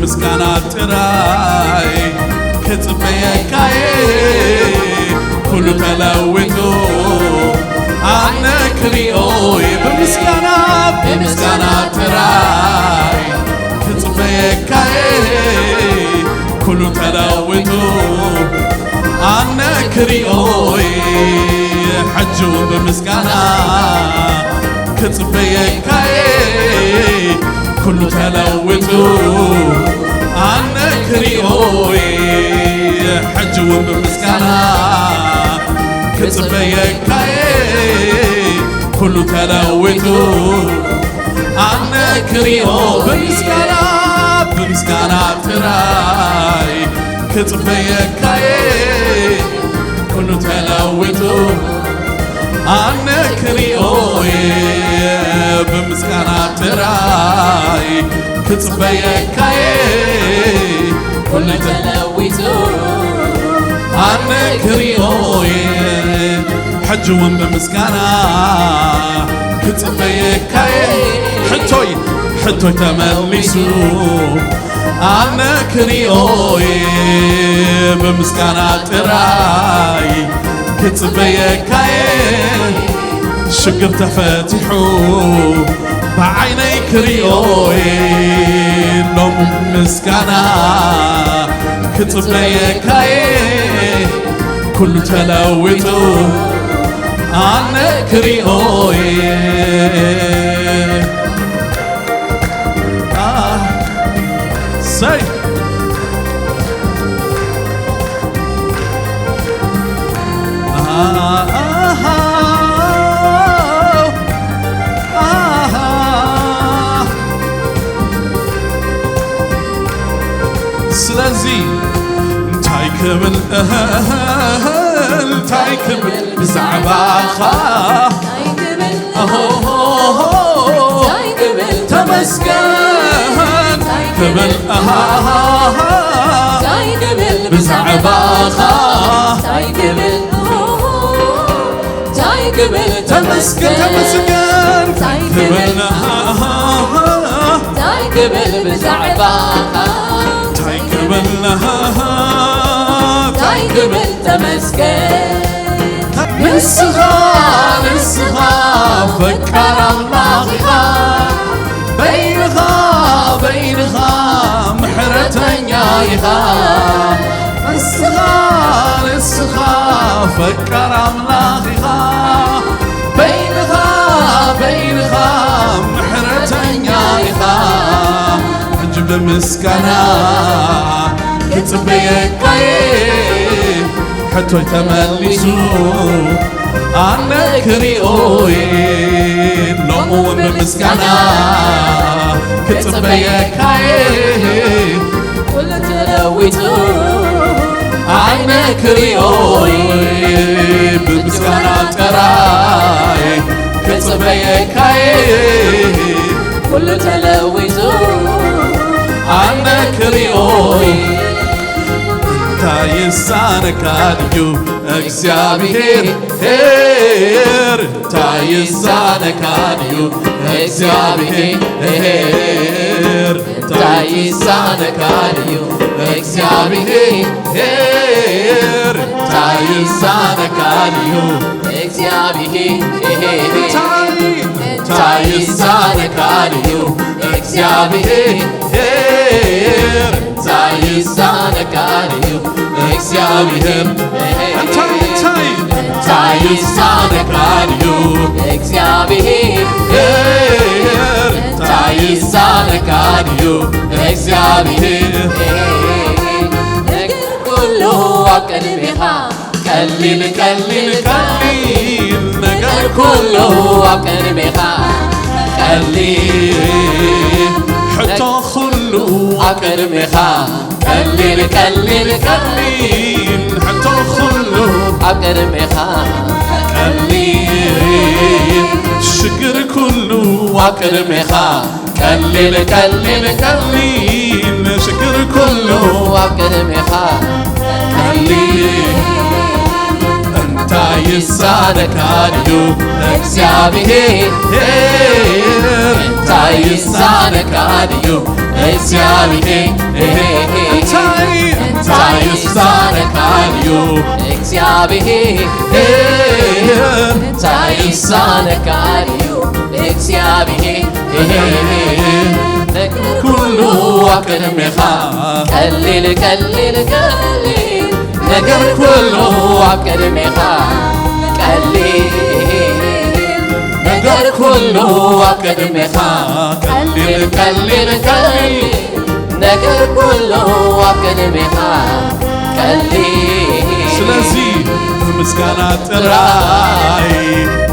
بمسكانا تراي كጽበየካ'የ كل تلوتو عنك ريوي بمسكانا تراي كጽበየካ'የ كل تلوتو عنك ريوي حجو بمسكانا كጽበየካ'የ كل تلوتو عنك ريوي حجو بمسكانا كጽበየካ'የ كل تلوتو عنك ريوي بمسكانا تراي كጽበየካ'የ كل تلوتو عنك ريوي بمسكانا تراي كጽበየካ'የ كل تلوتو عنك ريوي حجو بمسكانا كጽበየካ'የ حتوي تملسو عنك ريوي بمسكانا تراي كጽበየካ'የ شقر تفتحو بعينيك ريوي لوم مسكانا كጽበየካ'የ كل تلوتو عنك ريوي say سلازي تايكبل بزعباخا تايكبل تمسكن تايكبل بزعباخا تايكبل تمسكن تايكبل بزعباخا تايكبل تمسكن نسخا فكر الله بينها محرتنيا نسخا فكر الله بينها محرتنيا جب مسكنا كጽበየካ'የ حتى تملسو عنك ريوي لوم بمسكانا كጽበየካ'የ كل تلوتو عنك ريوي بمسكانا تراي كጽበየካ'የ كل تلوتو عنك ريوي ታይሳነካልዩ እግዚአብሔር ታይሳነካልዩ እግዚአብሔር ታይሳነካልዩ እግዚአብሔር ታይሳነካልዩ እግዚአብሔር ታይሳነካልዩ እግዚአብሔር ታይሳነካልዩ እግዚአብሔር ታይሳነካልዩ እግዚአብሔር ታይሳነካልዩ እግዚአብሔር ነገር ሁሉ አቅርቤኻ ቀሊል ነገር ሁሉ አቅርቤኻ ቀሊል ሕቶ ሁሉ አቅርቤኻ ቀሊል ሕቶ ሁሉ አቅርቤኻ ቀሊል ሽግር ኩሉ አቅርቤኻ ቀሊል ሽግር ኩሉ አቅርቤኻ ቀሊል ታይሳነካልዩ እግዚአብሔር ታይሳነካልዩ እግዚአብሔር እንታይ ይሳነካልዩ እግዚአብሔር እንታይ ይሳነካልዩ እግዚአብሔር ነገር ኩሉ አቅድሜኻ ቀሊል ቀሊል ቀሊል ነገር ኩሉ አቅድሜኻ ቀሊል ነገር ኩሉ አቅድሜኻ ቀሊል ቀሊል ቀሊል ነገር ኩሉ አቅድሜኻ ቀሊል ስለዚህ በምስጋና ጥራይ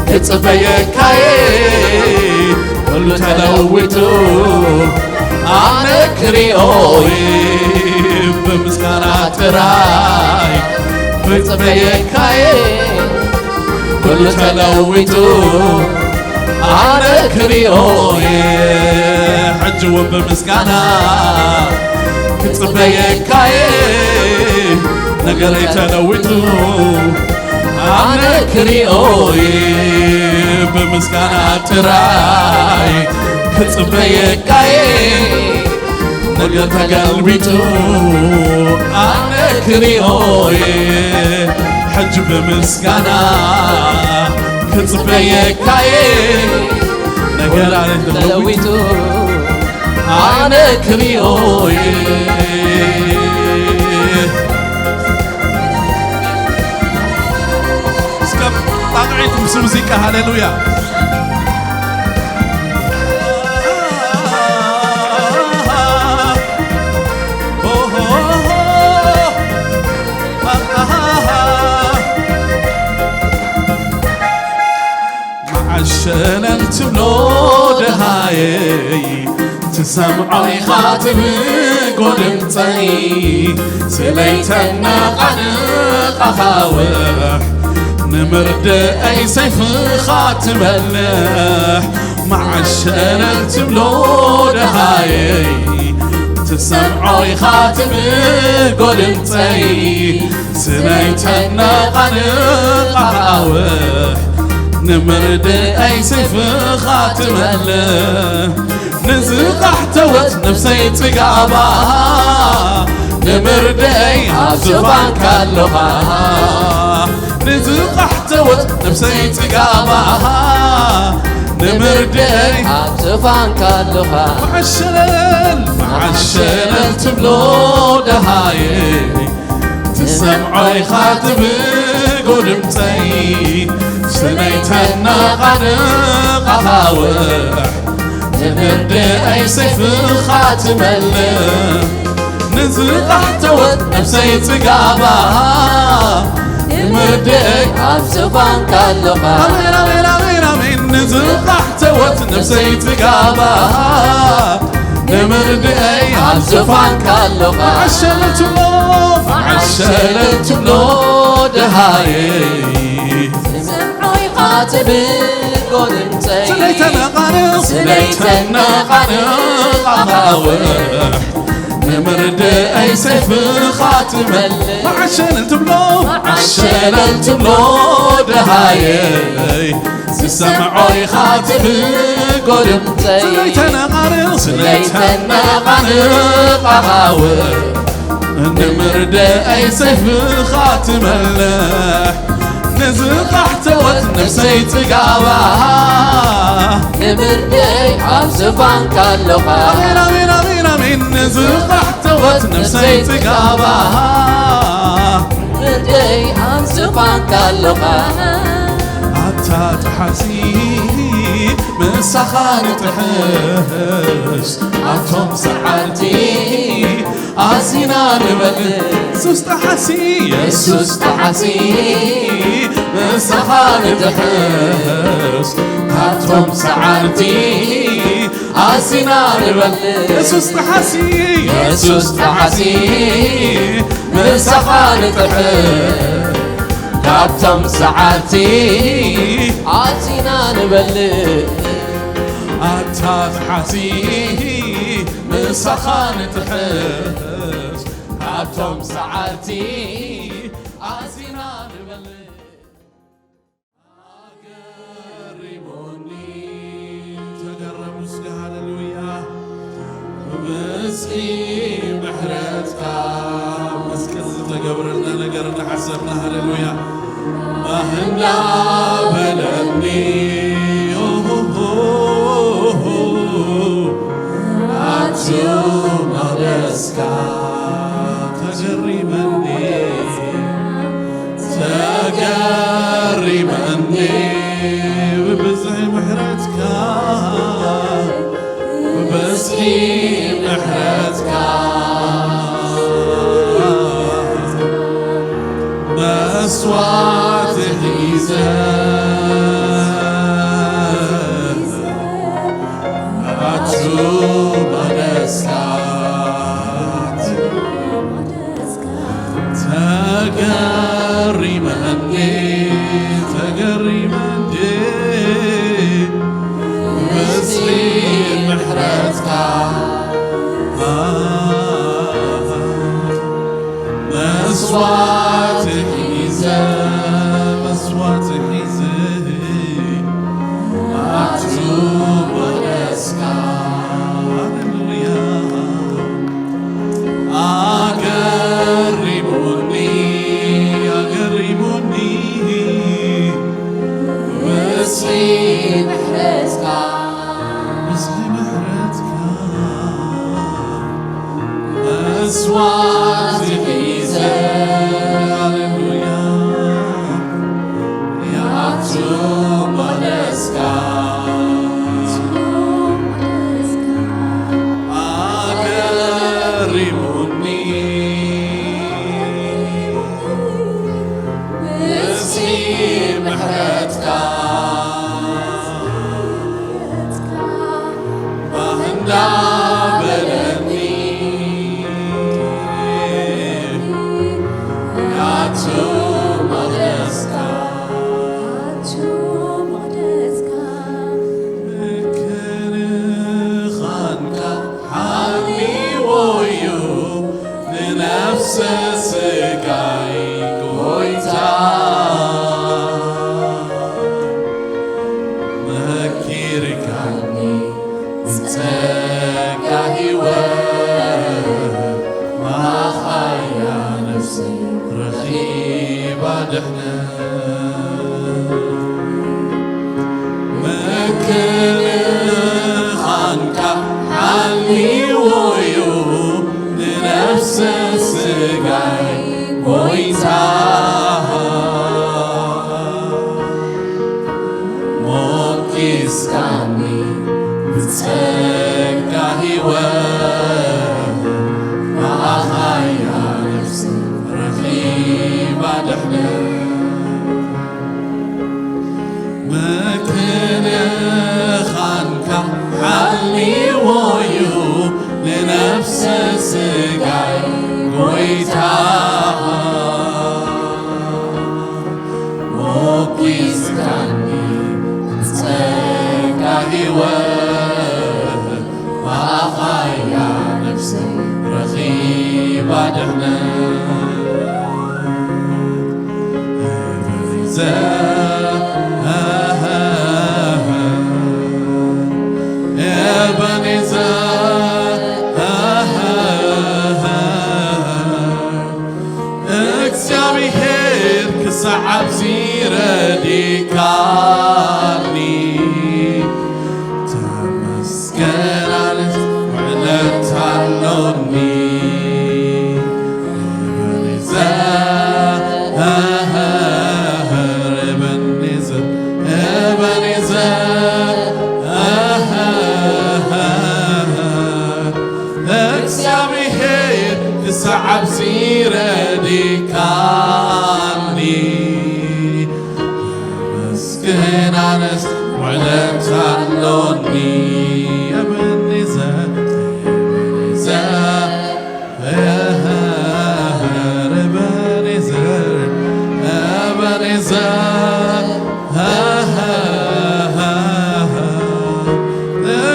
ክጽበየካ'የ ሁሉ ተለውጡ አነክሪኦይ በምስጋና ጥራይ ክጽበየካ'የ ሁሉ ተለውጡ አነክሪኦይ ሕጅውን በምስጋና ክጽበየካ'የ ነገረይ ተለውጡ አነክሪኦይ በምስጋና ጥራይ ክጽበየካ'የ ነገር ተገልቢጡ አነክሪኦይ ሕጅ በምስጋና ክጽበየካ'የ ነገር ተለውጡ አነክሪኦይ طاقعت بموسيقى هاليلويا معشلت بلودهاي تسمعي خاتم قدمتي سليتنا قنق خاوح نمرد أي سيف خاتم اللح معشلت بلودهاي تسمعي خاتم قدمتي سليتنا قنق خاوح نمرد أي سيف خاتم اللح نزق احتوت نفسي تقابها نمرد أي عزبان كاللغة نزق احتوت نفسي تقابها نمرد أي عزبان كاللغة معشلل تبلودهاي تسمعي خاتم قدمتي سنيتنا قنق خاوح نمرد أي سيف خاتم اللح نزق احتوت نفسي تقابها نمرد أي عزبان كاللغة أمين أمين أمين أمين نزق احتوت نفسي تقابها نمرد أي عزبان كاللغة معشلت بلودهاي سمعي خاتم قدمتي سليتنا قنق خاوح نمرد أي سيف خاتم معشلت بلودهاي سمعي خاتم قدمتي سليتنا قنق خاوح نمرد أي سيف خاتم اللح نزق احتوت نفسي تقابها نمرد أي عزبان كاللغة أمين أمين أمين أمين نزق احتوت نفسي تقابها نمرد أي عزبان كاللغة عتا تحسي مسخان تحس عتهم سعرتي عزينا نبل يسوس تحسي مسخان تحس عتهم سعرتي عزينا نبل يسوس تحسي مسخان تحس عتهم سعرتي عزينا نبل عتا تحسي مسخان تحس عتهم سعرتي عزينا نبل أقربوني تقرب مسك هاللويا نقرنا حسبنا هللويا مهنا بلني عجوم أدسكا تجري مني ببزح محرتك ببزحي محرتك مسوات حيزان عجوب أدسكات تقري مني بسليم محرتك مسوات حيزة عجوب أدسكات أقربوني بسليم محرتك أصوات حيزة هللويا يعجوب أدسكات أقربوني بسليم محرتك مهنا بلني عجوب أدسكات خانك حالي ويو لنفس سقاي قويتا مكيرك عني سقا هواه ما خايا نفسي رخيبة دحنا مكن خانك حالي ويو لنفس سقاي قويتا موكيس كاني بتسقى هواه ما خايا نفسي رخيبة دحنا مكن خانك حالي ويو لنفس سقاي قويتا موكيس كاني بتسقى هواه ما خايا نفسي رخيبة دحنا እግዚአብሔር ክሳዓብ ሲረዲካኒ ተመስገን አለት ውዕለት አሎኒ እግዚአብሔር ክሳዓብ ሲረዲካኒ ተመስገን አለት ውዕለት አሎኒ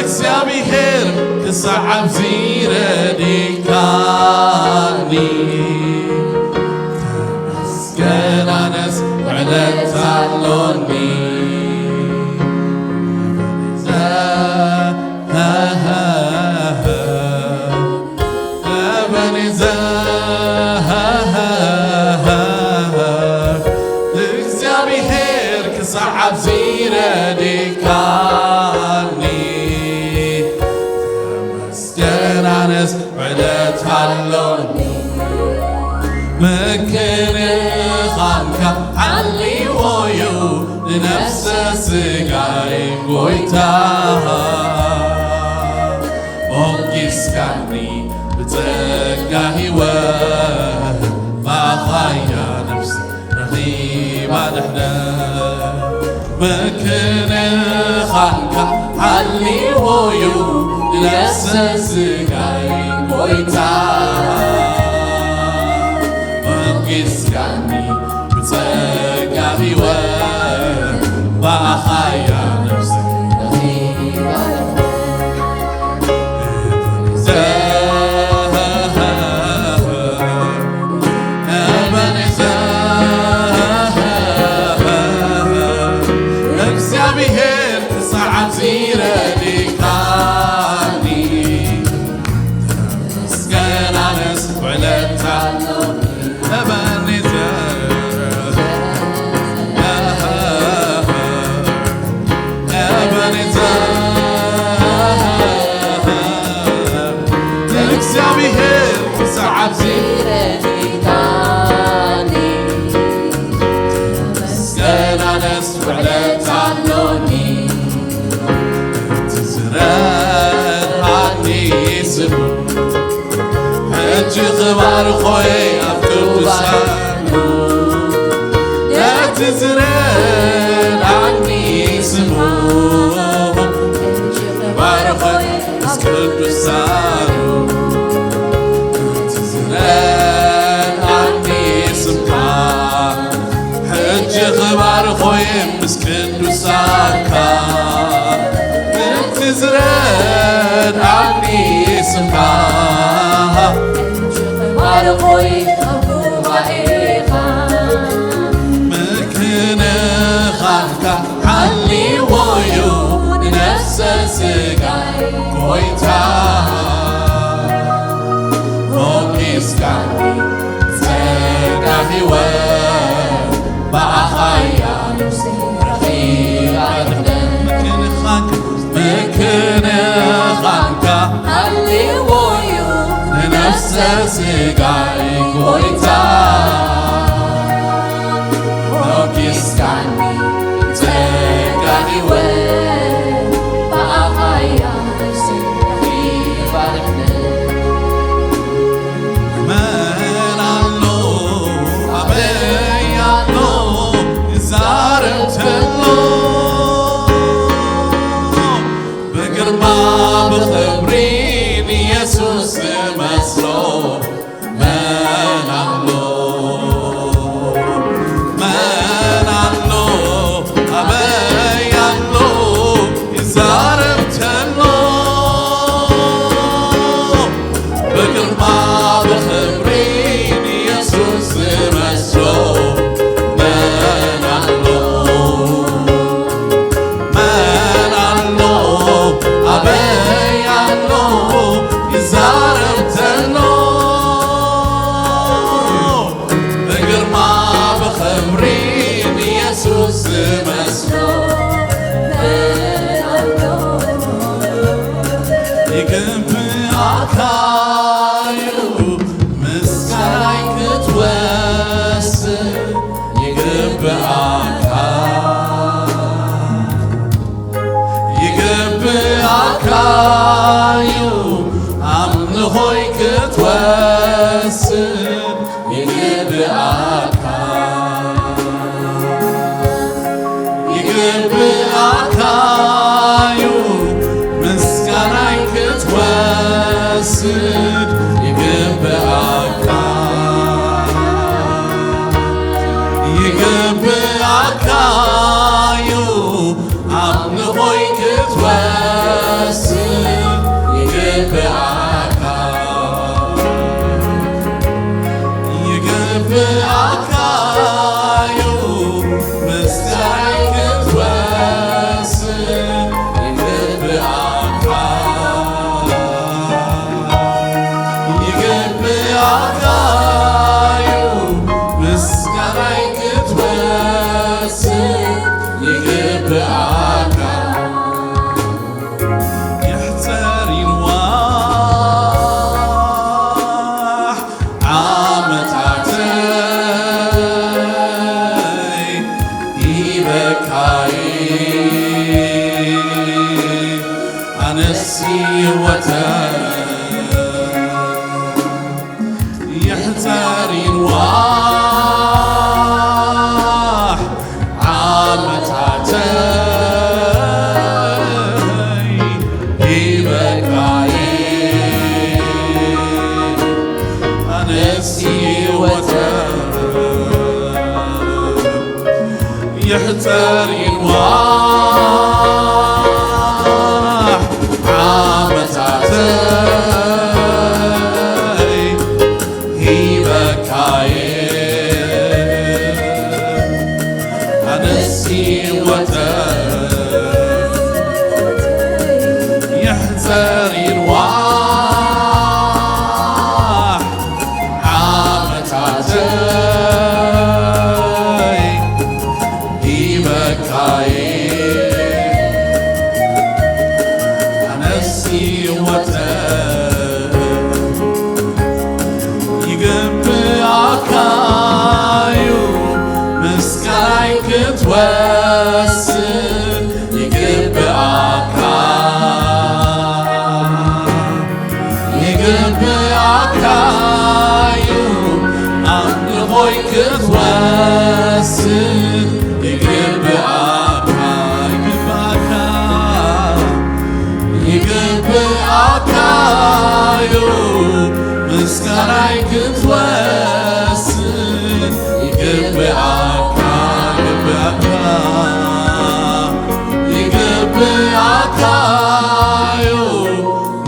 እግዚአብሔር ክሳዓብ ሲረዲካኒ ተመስገን አነስ ውዕለት አሎኒ እበኔዘር እግዚአብሔር ክሳዓብ ዝረዲካኒ ተመስገናነስ ዕለት ሃሎኒ ምክንኻንካ ሓልዎዩ ንነፍሰ ስጋይ ጎይታ ሞጊስካኒ ብጸጋ ሕይወት ባኻያ ነፍሲ ረኺባ ድሕነት ምክንኻንካ ሓልዎዩ ንነፍሰ ስጋይ ጎይታ ሞጊስካኒ ብጸጋ ሕይወት ባኻያ ነፍሲ ረኺባ እግዚአብሔር ክሳዓብ ዝረዲካኒ ተመስገናነስ ዕለት ሃሎኒ እግዚአብሔር ክሳዓብ ዝረዲካኒ ተመስገናነስ ዕለት ሃሎኒ ትዝረድኣኒ ስሙ ሕጂ ኽባርኾየ ኣብ ቅዱሳኑ ነቲ ዝረድኣኒ ስሙ ሕጂ ኽባርኾየ ምስ ቅዱሳኑ ነቲ ዝረድኣኒ ስምካ ሕጂ ኽባርኾየ ምስ ቅዱሳንካ ነቲ ዝረድኣኒ ስምካ ምክንኻንካ ሓልዎዩ ንነፍሰ ስጋይ ጎይታ ሞጊስካኒ ጸጋ ሕይወት ባኻያ ነፍሲ ረኺባ ድሕነት ምክንኻንካ ሓልዎዩ ንነፍሰ ስጋይ ጎይታ ሞጊስካኒ ጸጋ ሕይወት ባኻያ ነፍሲ ረኺባ ድሕነት መን ኣሎ ኣበይ ኣሎ ይዛረብ ተሎ ብግርማ ብኽብሪ ንኢየሱስ ዝመስሎ መን ኣሎ መን ኣሎ ኣበይ ኣሎ ይዛረብ ተሎ ብግርማ ብኽብሪ ንኢየሱስ ዝመስሎ መን ኣሎ መን ኣሎ ኣበይ ኣሎ ይዛረብ ተሎ ብግርማ ብኽብሪ ንኢየሱስ ዝመስሎ መን ኣሎ ይግብኣካዩ ምስጋናይ ክትወስድ ይግብኣካ ይግብኣካዩ ኣምልኾይ ክትወስድ ይግብኣካ ይግብኣካዩ ምስጋናይ ክትወስድ ይግብኣካ ይግብኣካዩ ኣምልኾይ ክትወስድ يبكاي أنسي يحتاري نواح عامتاتي يبكاي أنسي يحتاري نواح عامتاتي هيبكاي أنسي يحتاري نواح عامتاتي توسل يقبعك أمنغويك توسل يقبعك مسكنايك توسل يقبعك يقبعك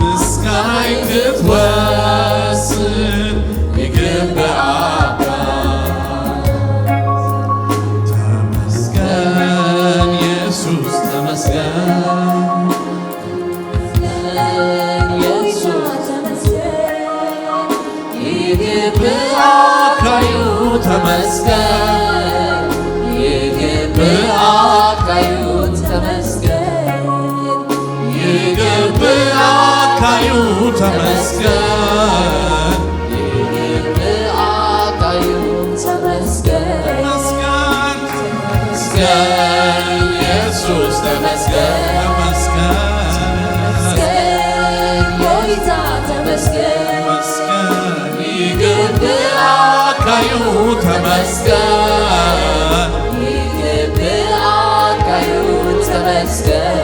مسكنايك توسل يقبعك تمسكن يسوس تمسكن يقبعك تمسكن يقبعك تمسكن يقبعك تمسكن يقبعك تمسكن تمسكن يسوس تمسكن يقبعك تمسكن يقبعك تمسكن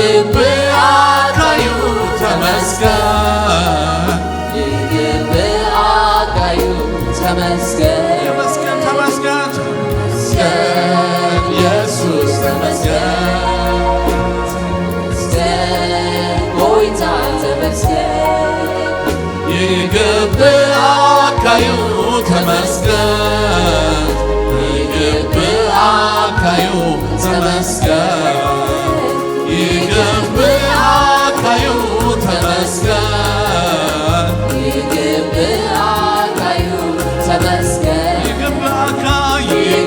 يقبعك تمسكن يقبعك تمسكن تمسكن يسوس تمسكن قويتا تمسكن يقبعك تمسكن يقبعك تمسكن يقبعك تمسكن يقبعك تمسكن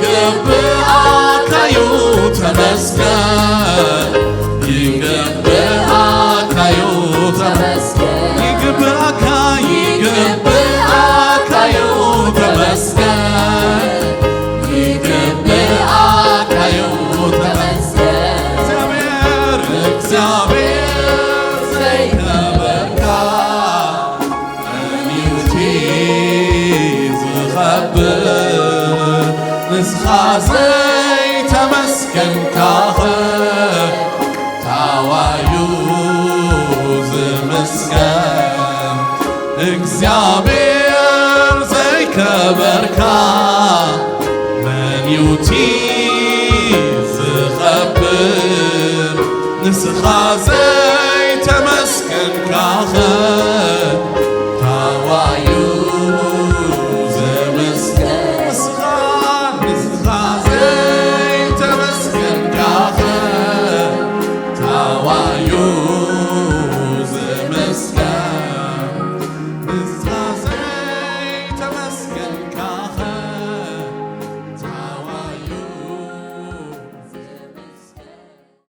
يقبعك تمسكن يقبعك تمسكن يقبعك تمسكن يقبعك تمسكن እግዚአብሔር ዘይነበርካ ኣንዩቲ ዝኸብር ንስኻ ዘይተመስገንካኸ ታዋዩ ዝምስገን እግዚአብሔር ዘይከበርካ መንዩቲ ዝኸብር ንስኻ